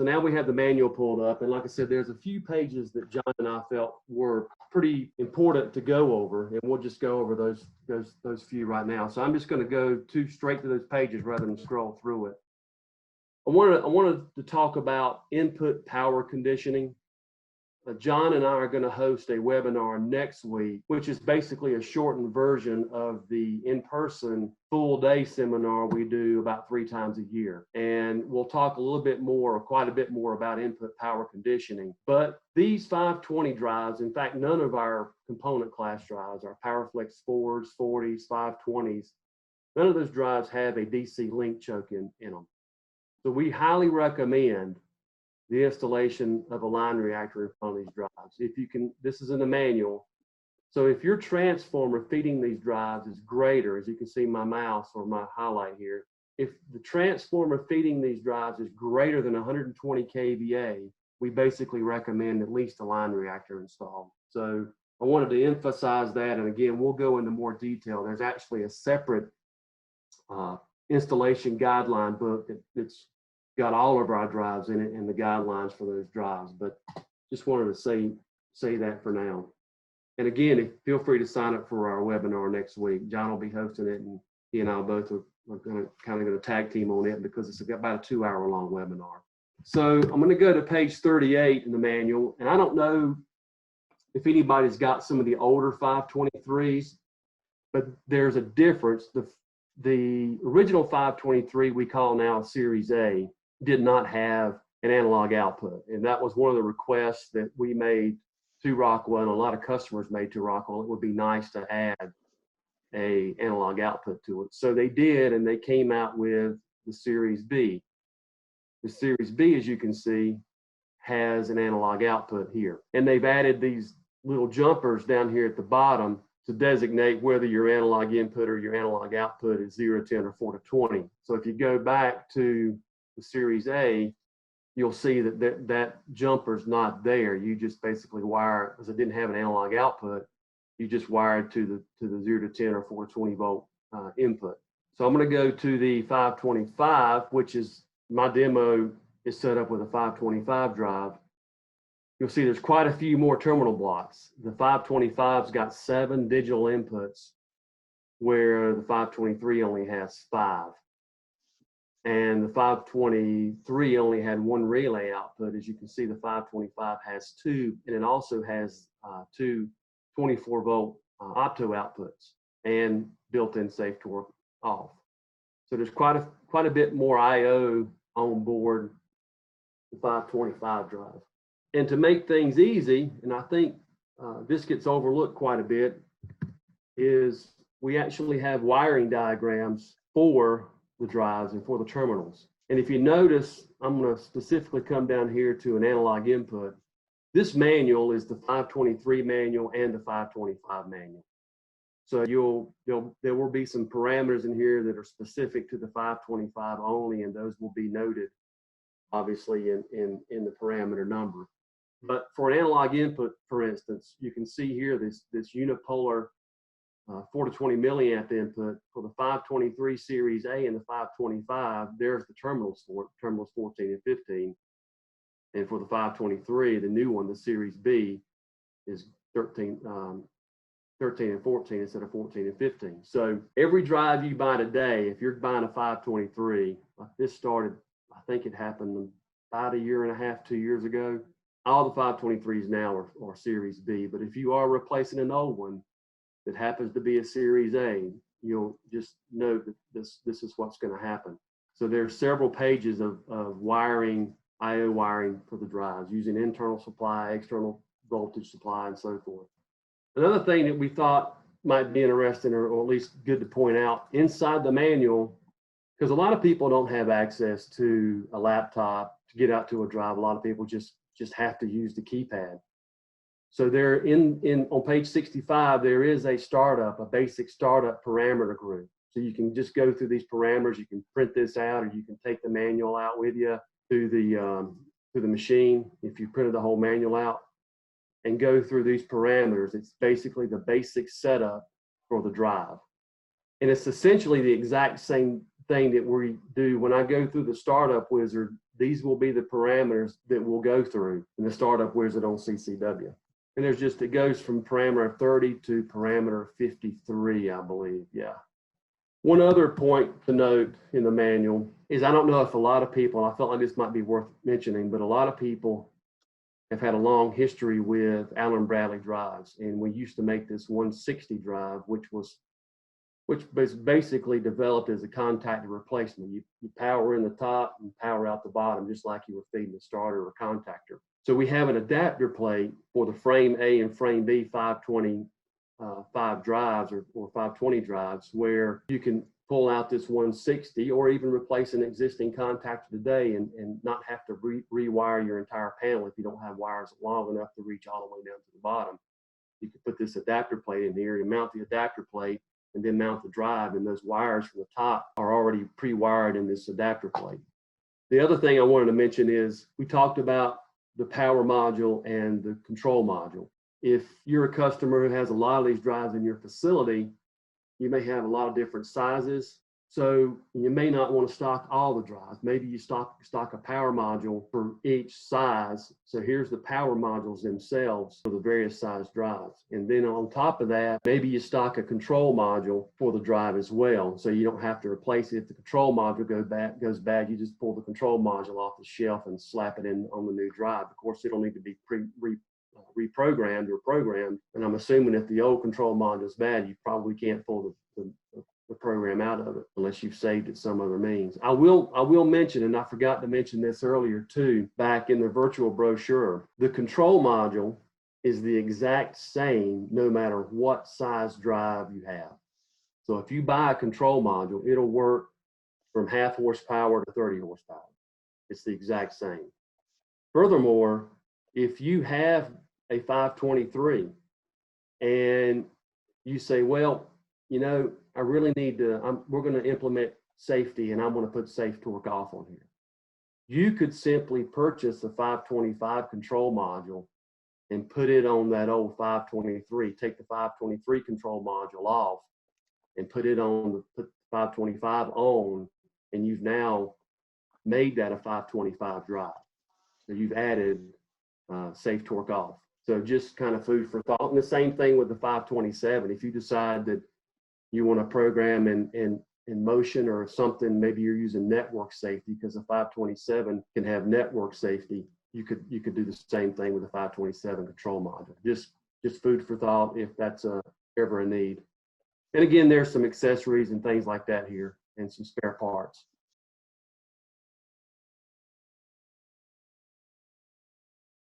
So now we have the manual pulled up, and like I said, there's a few pages that John and I felt were pretty important to go over, and we'll just go over those few right now. So I'm just going to go straight to those pages rather than scroll through it. I wanted to talk about input power conditioning. John and I are going to host a webinar next week, which is basically a shortened version of the in-person full-day seminar we do about 3 times a year. And we'll talk a little bit more, quite a bit more about input power conditioning. But these 520 drives, in fact, none of our component class drives, our PowerFlex 4s, 40s, 520s, none of those drives have a DC link choke in them. So we highly recommend the installation of a line reactor in front of these drives. If you can, this is in the manual. So if your transformer feeding these drives is greater, as you can see my mouse or my highlight here, if the transformer feeding these drives is greater than 120 kVA, we basically recommend at least a line reactor installed. So I wanted to emphasize that, and again, we'll go into more detail. There's actually a separate installation guideline book that's got all of our drives in it and the guidelines for those drives, but just wanted to say that for now. And again, feel free to sign up for our webinar next week. John will be hosting it, and he and I both are going to tag team on it because it's about a 2-hour long webinar. So I'm going to go to page 38 in the manual, and I don't know if anybody's got some of the older 523s, but there's a difference. The original 523 we call now Series A did not have an analog output. And that was one of the requests that we made to Rockwell, and a lot of customers made to Rockwell. It would be nice to add a analog output to it. So they did, and they came out with the Series B. The Series B, as you can see, has an analog output here. And they've added these little jumpers down here at the bottom to designate whether your analog input or your analog output is 0 to 10 or 4 to 20. So if you go back to the Series A, you'll see that jumper's not there. You just basically wire, because it didn't have an analog output, you just wired to the 0 to 10 or 4 to 20 volt input. So I'm going to go to the 525, which is my demo is set up with a 525 drive. You'll see there's quite a few more terminal blocks. The 525's got 7 digital inputs, where the 523 only has 5. And the 523 only had 1 relay output. As you can see, the 525 has 2, and it also has 2 24 volt opto outputs and built-in safe torque off. So there's quite a bit more I/O on board the 525 drive. And to make things easy, and I think this gets overlooked quite a bit, is we actually have wiring diagrams for the drives and for the terminals. And if you notice, I'm going to specifically come down here to an analog input. This manual is the 523 manual and the 525 manual. So there will be some parameters in here that are specific to the 525 only, and those will be noted obviously in the parameter number. But for an analog input, for instance, you can see here this unipolar 4 to 20 milliamp input for the 523 Series A and the 525. There's the terminals for it, terminals 14 and 15. And for the 523, the new one, the Series B, is 13 and 14 instead of 14 and 15. So every drive you buy today, if you're buying a 523, this started, I think it happened about 1.5 years, 2 years ago. All the 523s now are Series B, but if you are replacing an old one that happens to be a Series A, you'll just know that this is what's going to happen. So there's several pages of wiring, I/O wiring for the drives using internal supply, external voltage supply, and so forth. Another thing that we thought might be interesting, or at least good to point out, inside the manual, because a lot of people don't have access to a laptop to get out to a drive. A lot of people just have to use the keypad. So there on page 65, there is a basic startup parameter group. So you can just go through these parameters. You can print this out, or you can take the manual out with you to the machine if you printed the whole manual out, and go through these parameters. It's basically the basic setup for the drive. And it's essentially the exact same thing that we do when I go through the startup wizard. these will be the parameters that we'll go through, and the startup wears it on CCW. And there's just, it goes from parameter 30 to parameter 53, I believe. Yeah. One other point to note in the manual is, I don't know if a lot of people, I felt like this might be worth mentioning, but a lot of people have had a long history with Allen Bradley drives. And we used to make this 160 drive, which was basically developed as a contactor replacement. You power in the top and power out the bottom, just like you were feeding a starter or contactor. So we have an adapter plate for the frame A and frame B 525 drives or 520 drives, where you can pull out this 160 or even replace an existing contactor today and not have to rewire your entire panel if you don't have wires long enough to reach all the way down to the bottom. You can put this adapter plate in here, you mount the adapter plate, and then mount the drive, and those wires from the top are already pre-wired in this adapter plate. The other thing I wanted to mention is, we talked about the power module and the control module. If you're a customer who has a lot of these drives in your facility, you may have a lot of different sizes. So you may not want to stock all the drives. Maybe you stock a power module for each size. So here's the power modules themselves for the various size drives. And then on top of that, maybe you stock a control module for the drive as well. So you don't have to replace it. If the control module goes bad, you just pull the control module off the shelf and slap it in on the new drive. Of course, it'll need to be reprogrammed or programmed. And I'm assuming if the old control module is bad, you probably can't pull the program out of it unless you've saved it some other means. I will mention, and I forgot to mention this earlier too, back in the virtual brochure, the control module is the exact same no matter what size drive you have. So if you buy a control module, it'll work from 0.5 horsepower to 30 horsepower. It's the exact same. Furthermore, if you have a 523 and you say, well, you know, I really need to, we're going to implement safety and I'm going to put safe torque off on here. You could simply purchase a 525 control module and put it on that old 523, take the 523 control module off and put it on, put 525 on, and you've now made that a 525 drive. So you've added safe torque off. So just kind of food for thought. And the same thing with the 527. If you decide that you want to program in motion or something, maybe you're using network safety, because the 527 can have network safety. You could do the same thing with the 527 control module. Just food for thought if that's ever a need. And again, there's some accessories and things like that here and some spare parts.